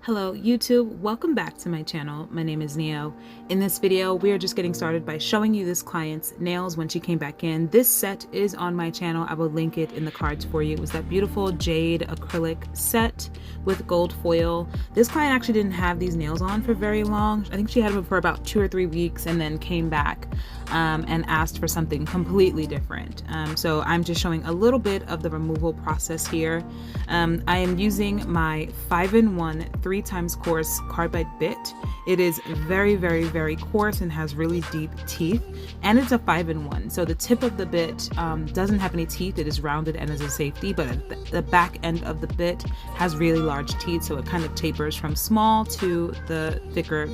Hello YouTube, welcome back to my channel. My name is Neo. In this video, we are just getting started by showing you this client's nails when she came back in. This set is on my channel. I will link it in the cards for you. It was that beautiful jade acrylic set with gold foil. This client actually didn't have these nails on for very long. I think she had them for about 2 or 3 weeks and then came back and asked for something completely different. So I'm just showing a little bit of the removal process here. I am using my 5-in-1 3x coarse carbide bit. It is very coarse and has really deep teeth, and it's a 5-in-1. So the tip of the bit doesn't have any teeth. It is rounded and is a safety, but the back end of the bit has really large teeth, so it kind of tapers from small to the thicker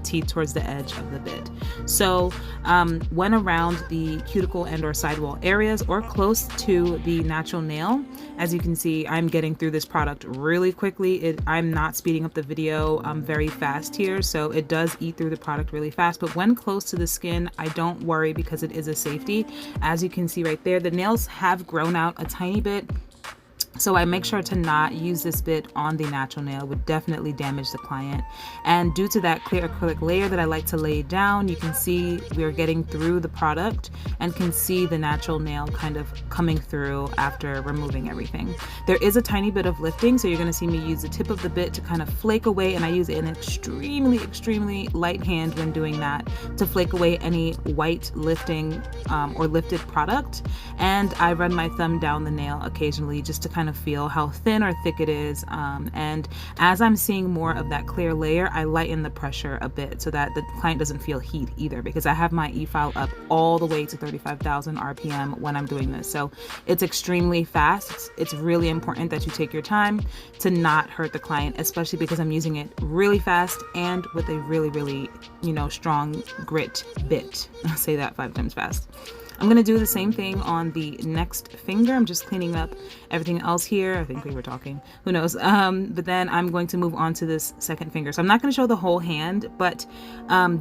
teeth towards the edge of the bit. So when around the cuticle and or sidewall areas or close to the natural nail, as you can see, I'm getting through this product really quickly. I'm not speeding up the video very fast here, so it does eat through the product really fast. But when close to the skin, I don't worry because it is a safety. As you can see right there, the nails have grown out a tiny bit, so I make sure to not use this bit on the natural nail. It would definitely damage the client. And due to that clear acrylic layer that I like to lay down, you can see we're getting through the product and can see the natural nail kind of coming through after removing everything. There is a tiny bit of lifting, so you're going to see me use the tip of the bit to kind of flake away, and I use an extremely light hand when doing that to flake away any white lifting or lifted product. And I run my thumb down the nail occasionally just to kind of feel how thin or thick it is, and as I'm seeing more of that clear layer, I lighten the pressure a bit so that the client doesn't feel heat either, because I have my e-file up all the way to 35,000 RPM when I'm doing this. So it's extremely fast. It's really important that you take your time to not hurt the client, especially because I'm using it really fast and with a really strong grit bit. I'll say that 5 times fast. I'm going to do the same thing on the next finger. I'm just cleaning up everything else here. I think we were talking, who knows? But then I'm going to move on to this second finger. So I'm not going to show the whole hand, but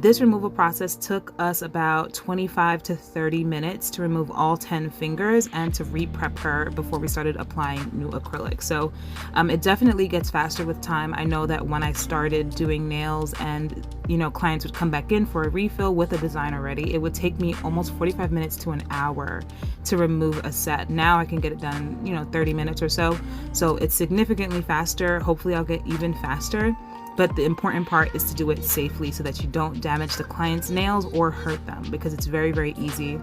this removal process took us about 25 to 30 minutes to remove all 10 fingers and to re-prep her before we started applying new acrylic. So it definitely gets faster with time. I know that when I started doing nails and clients would come back in for a refill with a design already, it would take me almost 45 minutes to an hour to remove a set. Now I can get it done, 30 minutes or so. So it's significantly faster. Hopefully I'll get even faster. But the important part is to do it safely so that you don't damage the client's nails or hurt them, because it's very easy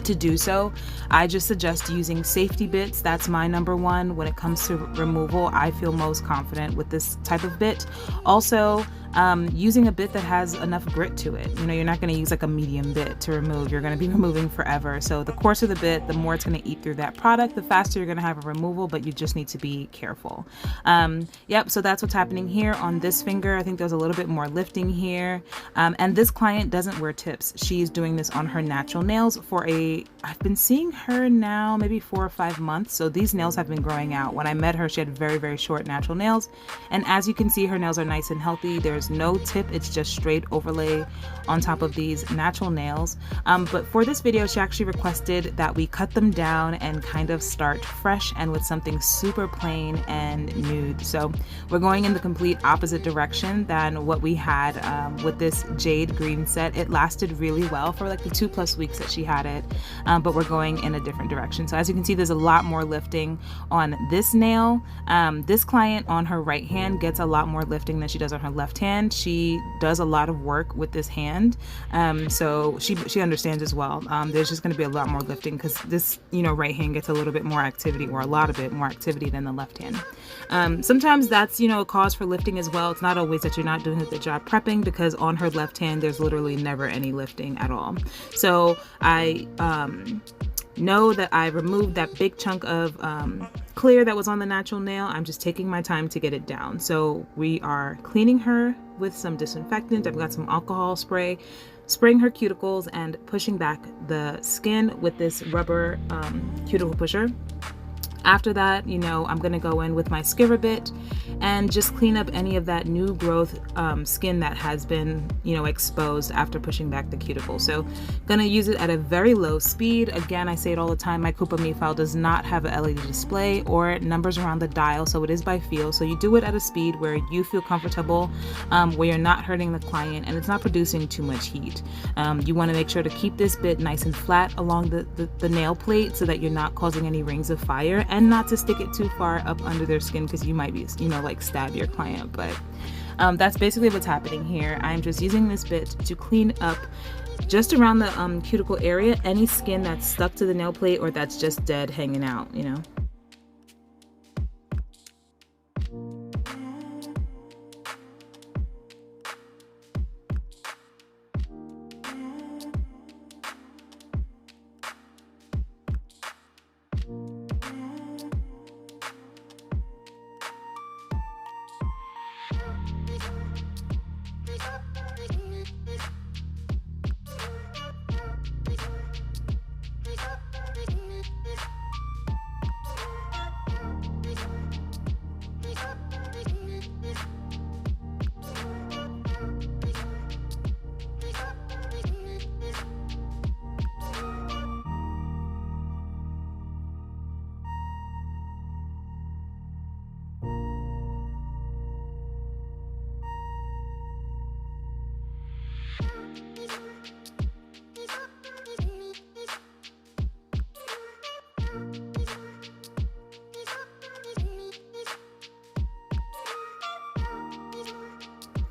to do so. I just suggest using safety bits. That's my number one. When it comes to removal, I feel most confident with this type of bit. Also, using a bit that has enough grit to it. You're not going to use like a medium bit to remove. You're going to be removing forever. So the coarser the bit, the more it's going to eat through that product, the faster you're going to have a removal, but you just need to be careful. Yep, so that's what's happening here on this finger. I think there's a little bit more lifting here. And this client doesn't wear tips. She's doing this on her natural nails for I've been seeing her now maybe 4 or 5 months. So these nails have been growing out. When I met her, she had very short natural nails. And as you can see, her nails are nice and healthy. There's no tip. It's just straight overlay on top of these natural nails. But for this video, she actually requested that we cut them down and kind of start fresh and with something super plain and nude. So we're going in the complete opposite direction than what we had with this jade green set. It lasted really well for like the 2+ weeks that she had it, but we're going in a different direction. So as you can see, there's a lot more lifting on this nail. This client on her right hand gets a lot more lifting than she does on her left hand. She does a lot of work with this hand, so she understands as well. There's just going to be a lot more lifting because this right hand gets a little bit more activity, or a lot of it more activity than the left hand. Sometimes that's a cause for lifting as well. It's not always that you're not doing a good job prepping, because on her left hand there's literally never any lifting at all. So I know that I removed that big chunk of clear that was on the natural nail. I'm just taking my time to get it down. So we are cleaning her with some disinfectant. I've got some alcohol spray, spraying her cuticles and pushing back the skin with this rubber cuticle pusher. After that, you know, I'm gonna go in with my skiver bit and just clean up any of that new growth skin that has been, you know, exposed after pushing back the cuticle. So gonna use it at a very low speed. Again, I say it all the time, my Coupa Me file does not have a LED display or numbers around the dial, so it is by feel. So you do it at a speed where you feel comfortable, where you're not hurting the client and it's not producing too much heat. You want to make sure to keep this bit nice and flat along the nail plate so that you're not causing any rings of fire, and not to stick it too far up under their skin because you might be, you know, like stab your client. But that's basically what's happening here. I'm just using this bit to clean up just around the cuticle area, any skin that's stuck to the nail plate or that's just dead hanging out, you know.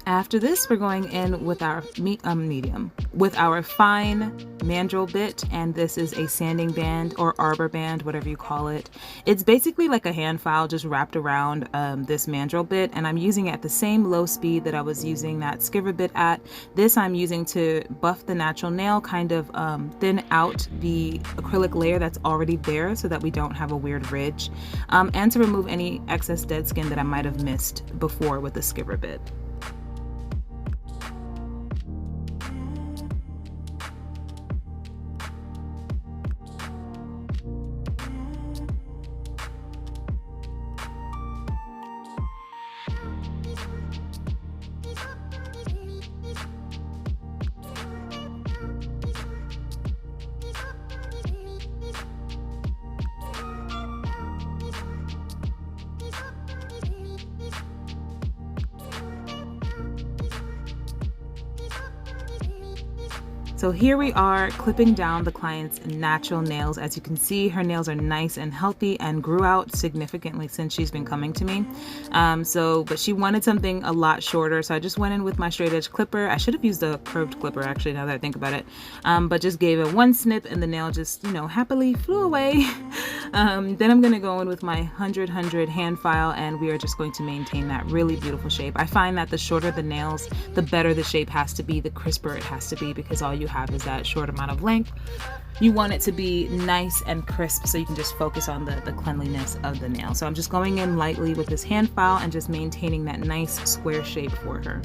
After this, we're going in with our medium, with our fine mandrel bit, and this is a sanding band or arbor band, whatever you call it. It's basically like a hand file just wrapped around this mandrel bit, and I'm using it at the same low speed that I was using that skiver bit at. This I'm using to buff the natural nail, kind of thin out the acrylic layer that's already there so that we don't have a weird ridge, and to remove any excess dead skin that I might have missed before with the skiver bit. So here we are clipping down the client's natural nails. As you can see, her nails are nice and healthy and grew out significantly since she's been coming to me. But she wanted something a lot shorter, so I just went in with my straight edge clipper. I should have used a curved clipper actually, now that I think about it. But just gave it one snip and the nail just, you know, happily flew away. Then I'm gonna go in with my 100 hand file, and we are just going to maintain that really beautiful shape. I find that the shorter the nails, the better the shape has to be, the crisper it has to be, because all you have is that short amount of length. You want it to be nice and crisp so you can just focus on the cleanliness of the nail. So I'm just going in lightly with this hand file and just maintaining that nice square shape for her.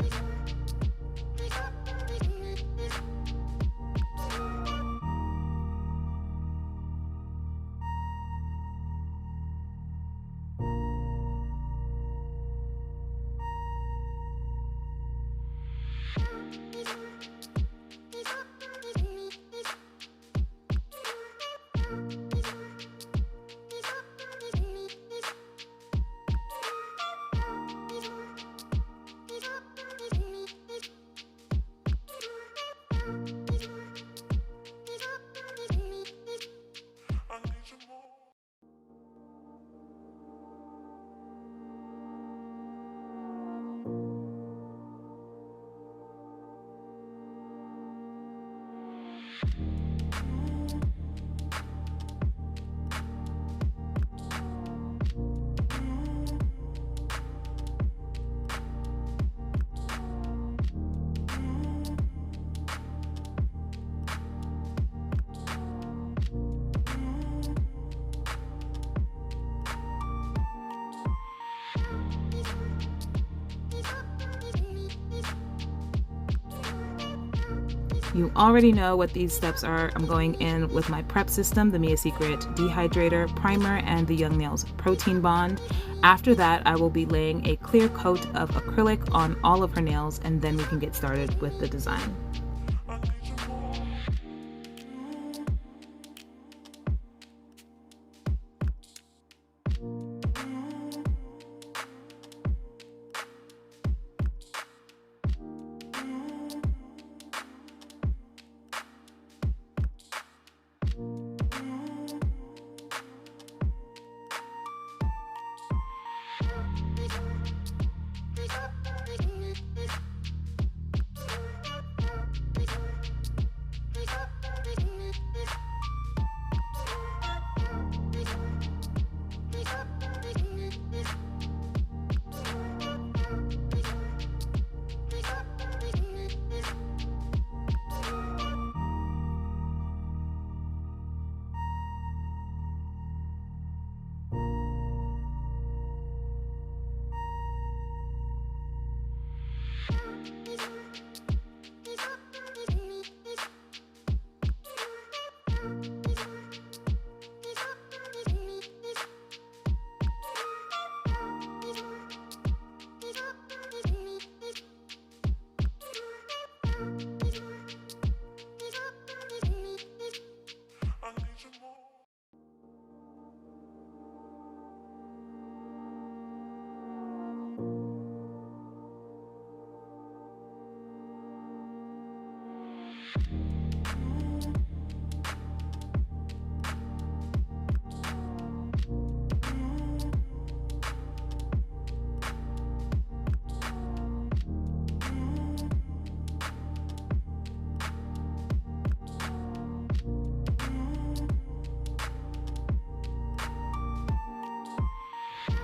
You already know what these steps are. I'm going in with my prep system, the Mia Secret Dehydrator Primer and the Young Nails Protein Bond. After that, I will be laying a clear coat of acrylic on all of her nails, and then we can get started with the design.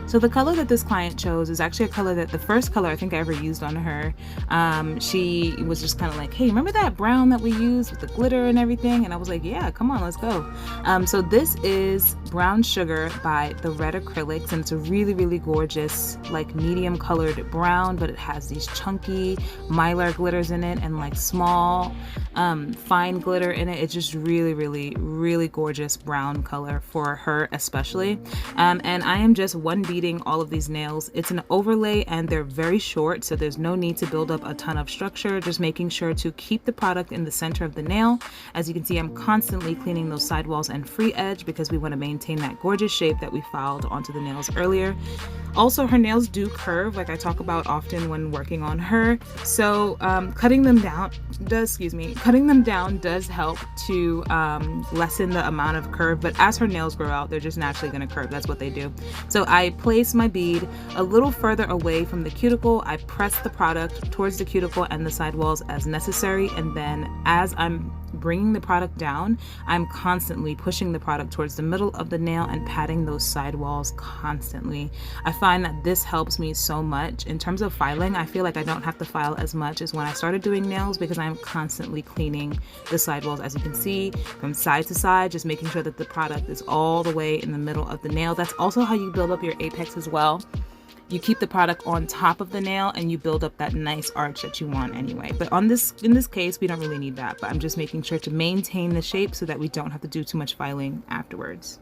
So the color that this client chose is actually a color that the first color I think I ever used on her. She was just kind of like, hey, remember that brown that we used with the glitter and everything? And I was like, yeah, come on, let's go. So this is Brown Sugar by TheRedAcrylics, and it's a really, really gorgeous, like medium colored brown, but it has these chunky mylar glitters in it and like small, fine glitter in it. It's just really, really, really gorgeous brown color for her especially. And I am just one beading all of these nails. It's an overlay and they're very short, so there's no need to build up a ton of structure, just making sure to keep the product in the center of the nail. As you can see, I'm constantly cleaning those sidewalls and free edge because we want to maintain that gorgeous shape that we filed onto the nails earlier. Also, her nails do curve, like I talk about often when working on her. So cutting them down does help to lessen the amount of curve, but as her nails grow out, they're just naturally going to curve. That's what they do. So I place my bead a little further away from the cuticle. I press the product towards the cuticle and the sidewalls as necessary, and then as I'm bringing the product down, I'm constantly pushing the product towards the middle of the nail and patting those sidewalls constantly. I find that this helps me so much. In terms of filing, I feel like I don't have to file as much as when I started doing nails because I'm constantly cleaning the sidewalls, as you can see, from side to side, just making sure that the product is all the way in the middle of the nail. That's also how you build up your apex as well. You keep the product on top of the nail and you build up that nice arch that you want anyway. But in this case, we don't really need that, but I'm just making sure to maintain the shape so that we don't have to do too much filing afterwards.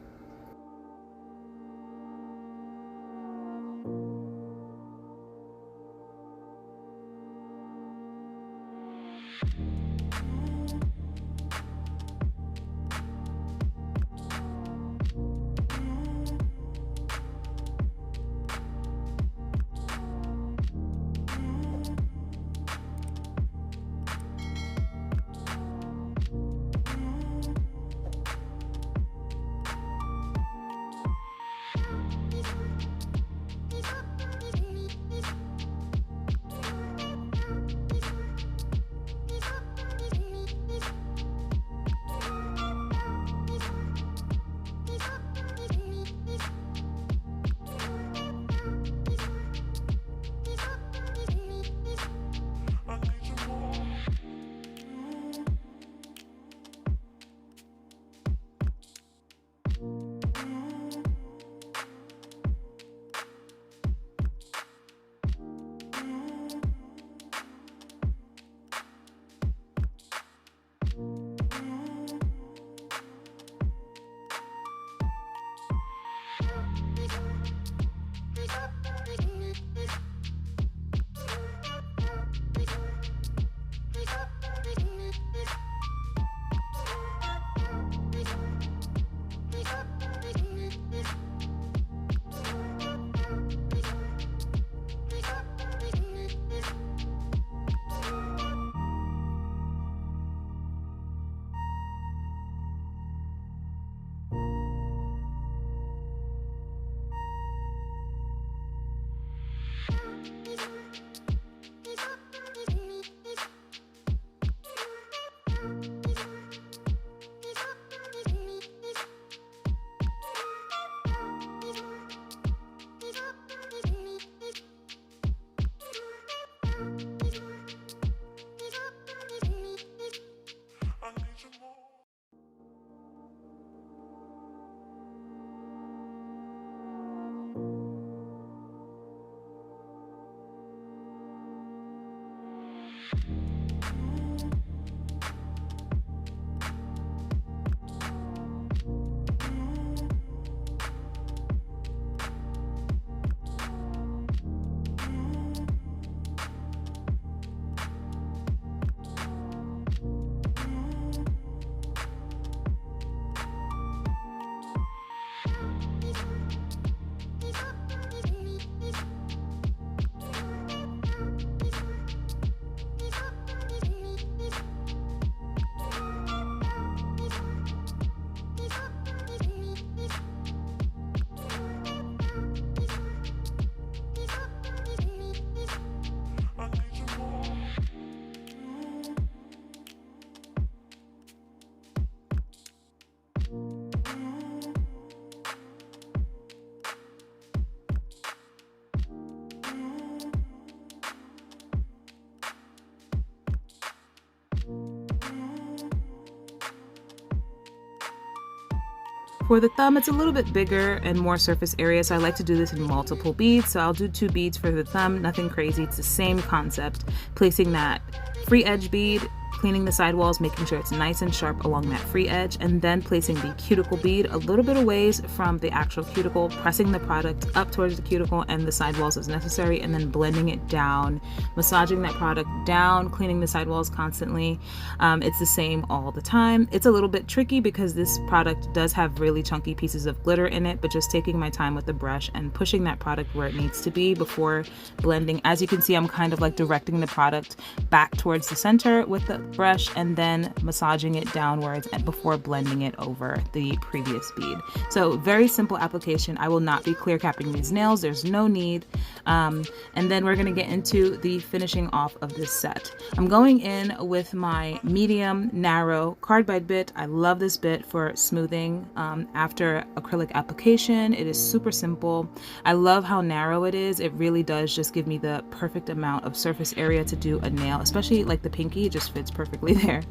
For the thumb, it's a little bit bigger and more surface area, so I like to do this in multiple beads. So I'll do 2 beads for the thumb, nothing crazy. It's the same concept. Placing that free edge bead, cleaning the sidewalls, making sure it's nice and sharp along that free edge, and then placing the cuticle bead a little bit away from the actual cuticle, pressing the product up towards the cuticle and the sidewalls as necessary, and then blending it down, massaging that product down, cleaning the sidewalls constantly. It's the same all the time. It's a little bit tricky because this product does have really chunky pieces of glitter in it, but just taking my time with the brush and pushing that product where it needs to be before blending. As you can see, I'm kind of like directing the product back towards the center with the brush and then massaging it downwards before blending it over the previous bead. So very simple application. I will not be clear capping these nails. There's no need. And then we're going to get into the finishing off of this set. I'm going in with my medium narrow card bite bit. I love this bit for smoothing after acrylic application. It is super simple. I love how narrow it is. It really does just give me the perfect amount of surface area to do a nail, especially like the pinky. It just fits perfectly there.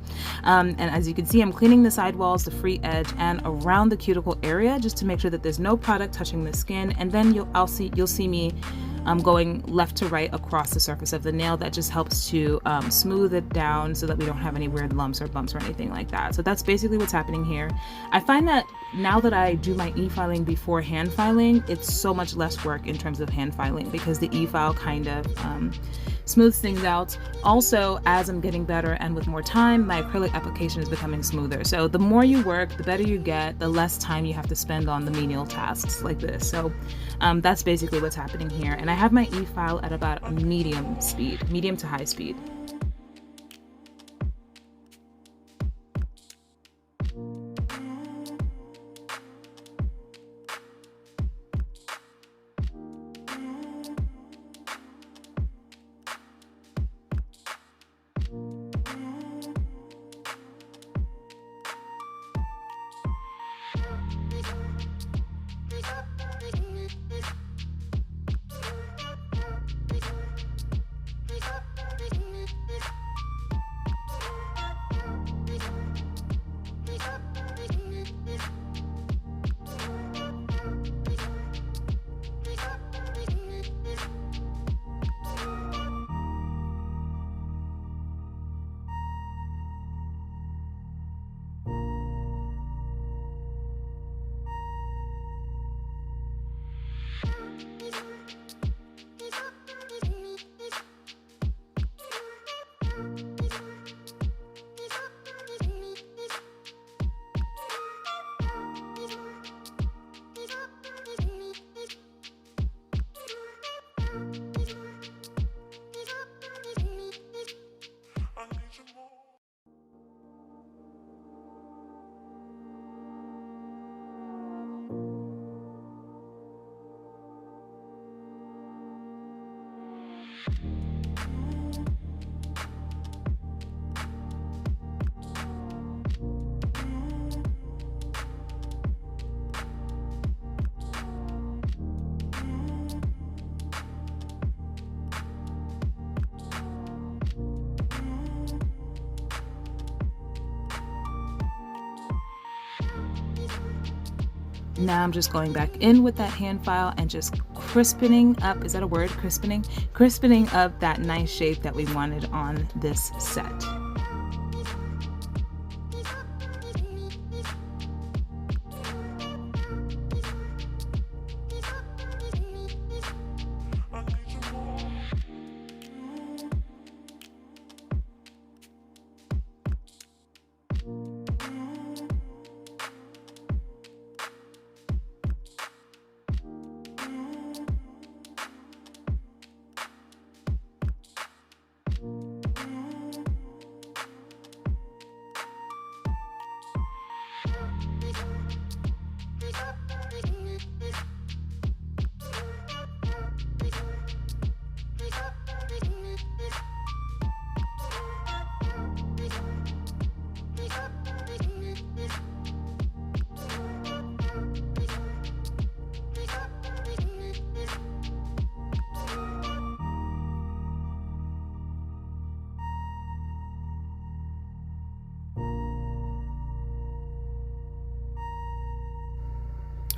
And as you can see, I'm cleaning the sidewalls, the free edge, and around the cuticle area just to make sure that there's no product touching the skin. And then you'll see me going left to right across the surface of the nail. That just helps to smooth it down so that we don't have any weird lumps or bumps or anything like that. So that's basically what's happening here. I find that now that I do my e-filing before hand filing, it's so much less work in terms of hand filing because the e-file kind of smooths things out. Also, as I'm getting better and with more time, my acrylic application is becoming smoother. So the more you work, the better you get, the less time you have to spend on the menial tasks like this. So that's basically what's happening here. And I have my e-file at about a medium to high speed. Now I'm just going back in with that hand file and just crispening up, is that a word? Crispening up that nice shape that we wanted on this set.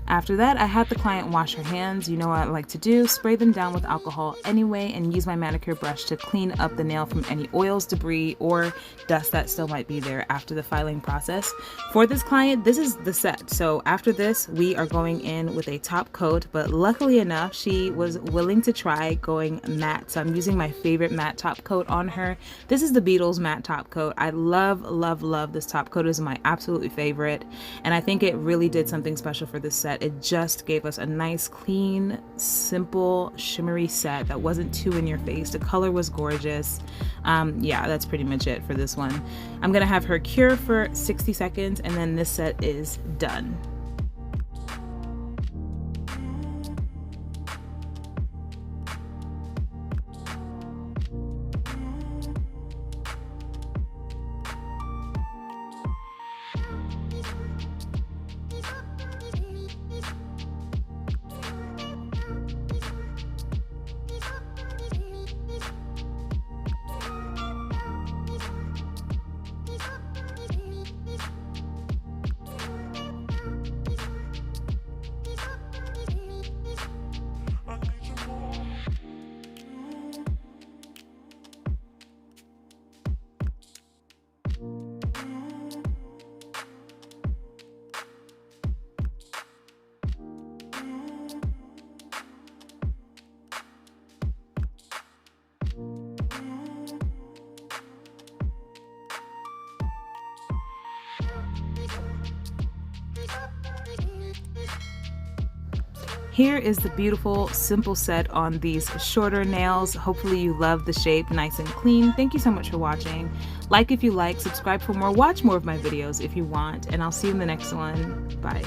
After that, I had the client wash her hands. You know what I like to do, spray them down with alcohol anyway, and use my manicure brush to clean up the nail from any oils, debris, or dust that still might be there after the filing process. For this client, this is the set. So after this, we are going in with a top coat, but luckily enough, she was willing to try going matte. So I'm using my favorite matte top coat on her. This is the Beetles matte top coat. I love, love, love this top coat. It is my absolutely favorite, and I think it really did something special for this set. It just gave us a nice, clean, simple, shimmery set that wasn't too in your face. The color was gorgeous. Yeah, that's pretty much it for this one. I'm gonna have her cure for 60 seconds, and then this set is done. Here is the beautiful, simple set on these shorter nails. Hopefully you love the shape, nice and clean. Thank you so much for watching. Like if you like, subscribe for more, watch more of my videos if you want, and I'll see you in the next one. Bye.